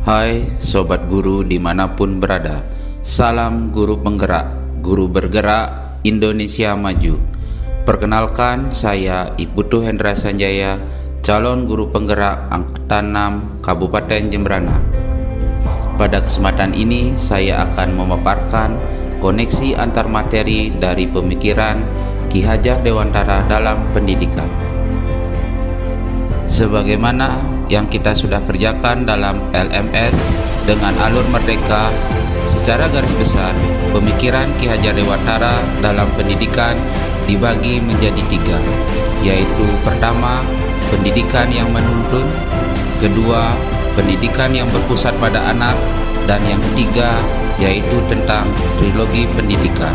Hai Sobat Guru dimanapun berada, salam guru penggerak, guru bergerak Indonesia Maju. Perkenalkan, saya Iputu Hendra Sanjaya, calon guru penggerak Angkatan 6 Kabupaten Jembrana. Pada kesempatan ini saya akan memaparkan koneksi antar materi dari pemikiran Ki Hajar Dewantara dalam pendidikan. Sebagaimana yang kita sudah kerjakan dalam LMS dengan alur merdeka, secara garis besar pemikiran Ki Hajar Dewantara dalam pendidikan dibagi menjadi 3, yaitu pertama, pendidikan yang menuntun, kedua, pendidikan yang berpusat pada anak, dan yang ketiga, yaitu tentang trilogi pendidikan.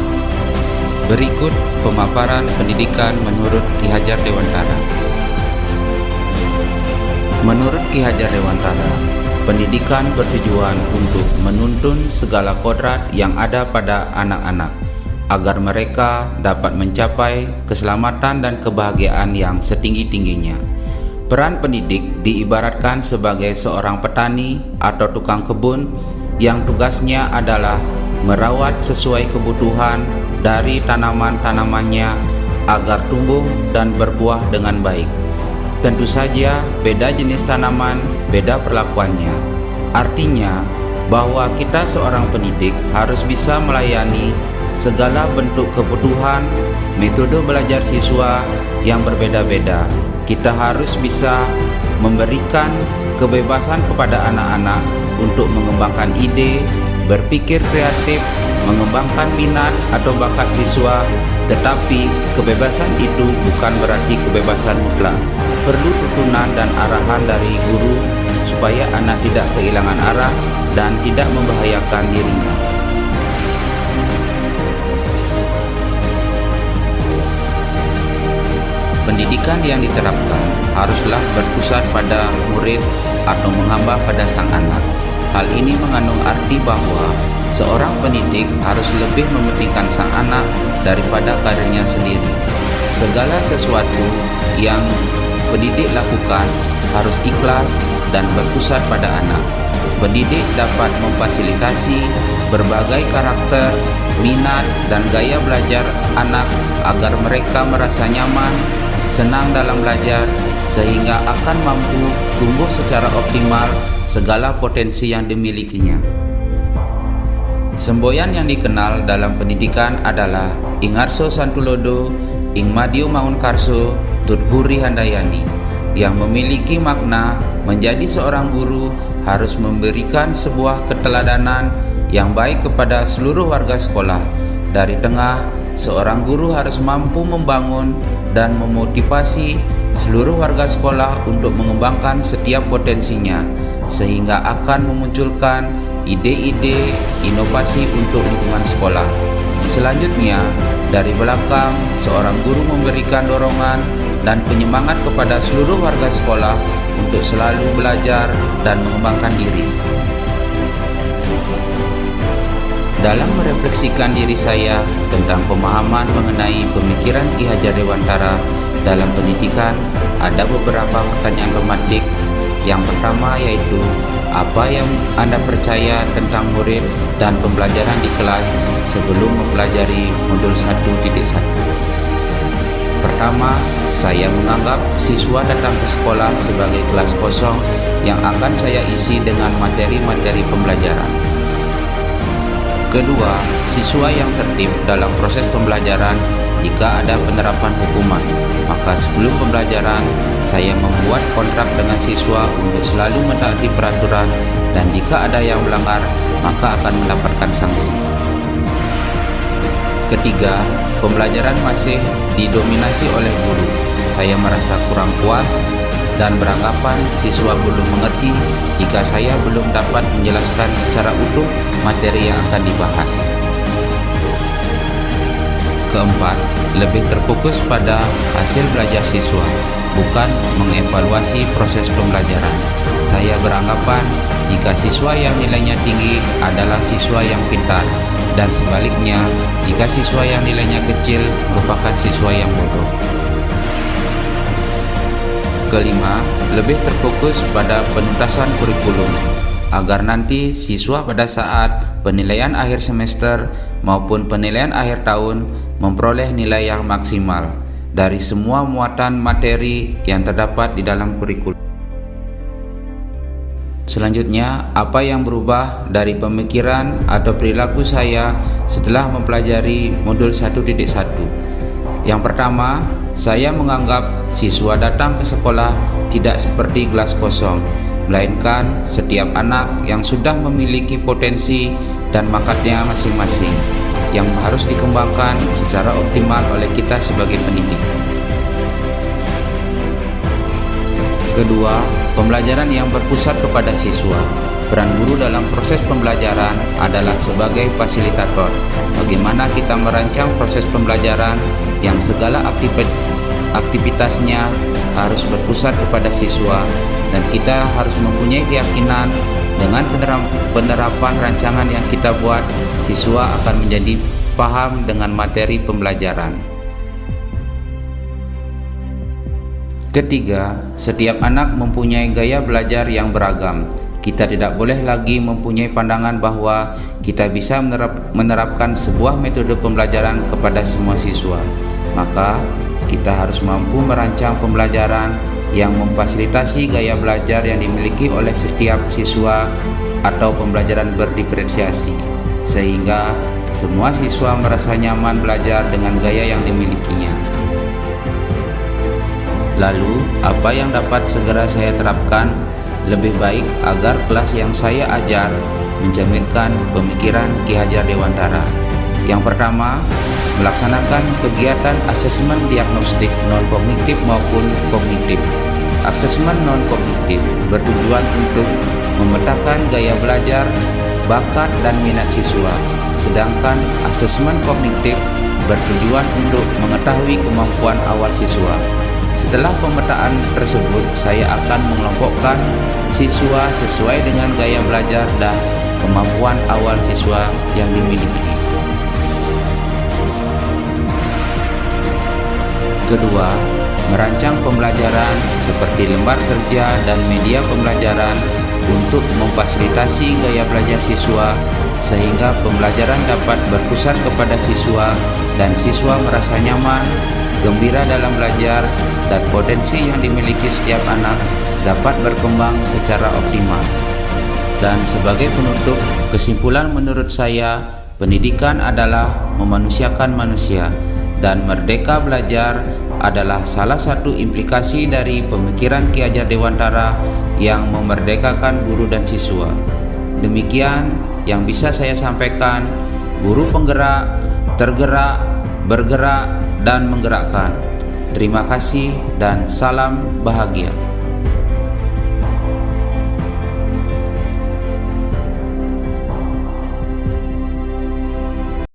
Berikut pemaparan pendidikan menurut Ki Hajar Dewantara. Menurut Ki Hajar Dewantara, pendidikan bertujuan untuk menuntun segala kodrat yang ada pada anak-anak, agar mereka dapat mencapai keselamatan dan kebahagiaan yang setinggi-tingginya. Peran pendidik diibaratkan sebagai seorang petani atau tukang kebun yang tugasnya adalah merawat sesuai kebutuhan dari tanaman-tanamannya agar tumbuh dan berbuah dengan baik. Tentu saja beda jenis tanaman, beda perlakuannya. Artinya bahwa kita seorang pendidik harus bisa melayani segala bentuk kebutuhan, metode belajar siswa yang berbeda-beda. Kita harus bisa memberikan kebebasan kepada anak-anak untuk mengembangkan ide, berpikir kreatif, mengembangkan minat atau bakat siswa. Tetapi kebebasan itu bukan berarti kebebasan mutlak. Perlu tuntunan dan arahan dari guru supaya anak tidak kehilangan arah dan tidak membahayakan dirinya. Pendidikan yang diterapkan haruslah berpusat pada murid atau menghamba pada sang anak. Hal ini mengandung arti bahwa seorang pendidik harus lebih mementingkan sang anak daripada karirnya sendiri. Segala sesuatu yang pendidik lakukan harus ikhlas dan berpusat pada anak. Pendidik dapat memfasilitasi berbagai karakter, minat, dan gaya belajar anak agar mereka merasa nyaman, senang dalam belajar, sehingga akan mampu tumbuh secara optimal segala potensi yang dimilikinya. Semboyan yang dikenal dalam pendidikan adalah Ing Harso Santulodo, Ing Madio Mangunkarso, Tut Huri Handayani, yang memiliki makna menjadi seorang guru harus memberikan sebuah keteladanan yang baik kepada seluruh warga sekolah. Dari tengah, seorang guru harus mampu membangun dan memotivasi seluruh warga sekolah untuk mengembangkan setiap potensinya, sehingga akan memunculkan ide-ide inovasi untuk lingkungan sekolah. Selanjutnya, dari belakang, seorang guru memberikan dorongan dan penyemangat kepada seluruh warga sekolah untuk selalu belajar dan mengembangkan diri. Dalam merefleksikan diri saya tentang pemahaman mengenai pemikiran Ki Hajar Dewantara dalam pendidikan, ada beberapa pertanyaan pemantik. Yang pertama yaitu, apa yang Anda percaya tentang murid dan pembelajaran di kelas sebelum mempelajari modul 1.1? Pertama, saya menganggap siswa datang ke sekolah sebagai kelas kosong yang akan saya isi dengan materi-materi pembelajaran. Kedua, siswa yang tertib dalam proses pembelajaran. Jika ada penerapan hukuman, maka sebelum pembelajaran saya membuat kontrak dengan siswa untuk selalu mentaati peraturan, dan jika ada yang melanggar maka akan mendapatkan sanksi. Ketiga, pembelajaran masih didominasi oleh guru. Saya merasa kurang puas dan beranggapan siswa belum mengerti jika saya belum dapat menjelaskan secara utuh materi yang akan dibahas. Keempat, lebih terfokus pada hasil belajar siswa, bukan mengevaluasi proses pembelajaran. Saya beranggapan jika siswa yang nilainya tinggi adalah siswa yang pintar, dan sebaliknya, jika siswa yang nilainya kecil merupakan siswa yang bodoh. Kelima, lebih terfokus pada penuntasan kurikulum. agar nanti siswa pada saat penilaian akhir semester maupun penilaian akhir tahun memperoleh nilai yang maksimal dari semua muatan materi yang terdapat di dalam kurikulum. Selanjutnya, apa yang berubah dari pemikiran atau perilaku saya setelah mempelajari modul 1.1? Yang pertama, saya menganggap siswa datang ke sekolah tidak seperti gelas kosong, melainkan setiap anak yang sudah memiliki potensi dan bakatnya masing-masing yang harus dikembangkan secara optimal oleh kita sebagai pendidik. Kedua, pembelajaran yang berpusat kepada siswa. Peran guru dalam proses pembelajaran adalah sebagai fasilitator. Bagaimana kita merancang proses pembelajaran yang segala aktivitasnya harus berpusat kepada siswa, dan kita harus mempunyai keyakinan dengan penerapan rancangan yang kita buat, siswa akan menjadi paham dengan materi pembelajaran. Ketiga, setiap anak mempunyai gaya belajar yang beragam. Kita tidak boleh lagi mempunyai pandangan bahwa kita bisa menerapkan sebuah metode pembelajaran kepada semua siswa. Maka, kita harus mampu merancang pembelajaran yang memfasilitasi gaya belajar yang dimiliki oleh setiap siswa atau pembelajaran berdiferensiasi, sehingga semua siswa merasa nyaman belajar dengan gaya yang dimilikinya. Lalu, apa yang dapat segera saya terapkan lebih baik agar kelas yang saya ajar mencerminkan pemikiran Ki Hajar Dewantara? Yang pertama, melaksanakan kegiatan asesmen diagnostik non-kognitif maupun kognitif. Asesmen non-kognitif bertujuan untuk memetakan gaya belajar, bakat, dan minat siswa, sedangkan asesmen kognitif bertujuan untuk mengetahui kemampuan awal siswa. Setelah pemetaan tersebut, saya akan mengelompokkan siswa sesuai dengan gaya belajar dan kemampuan awal siswa yang dimiliki. Kedua, merancang pembelajaran seperti lembar kerja dan media pembelajaran untuk memfasilitasi gaya belajar siswa, sehingga pembelajaran dapat berpusat kepada siswa dan siswa merasa nyaman, gembira dalam belajar, dan potensi yang dimiliki setiap anak dapat berkembang secara optimal. Dan sebagai penutup, kesimpulan menurut saya, pendidikan adalah memanusiakan manusia, dan merdeka belajar adalah salah satu implikasi dari pemikiran Ki Hajar Dewantara yang memerdekakan guru dan siswa. Demikian yang bisa saya sampaikan. Guru penggerak, tergerak, bergerak, dan menggerakkan. Terima kasih dan salam bahagia.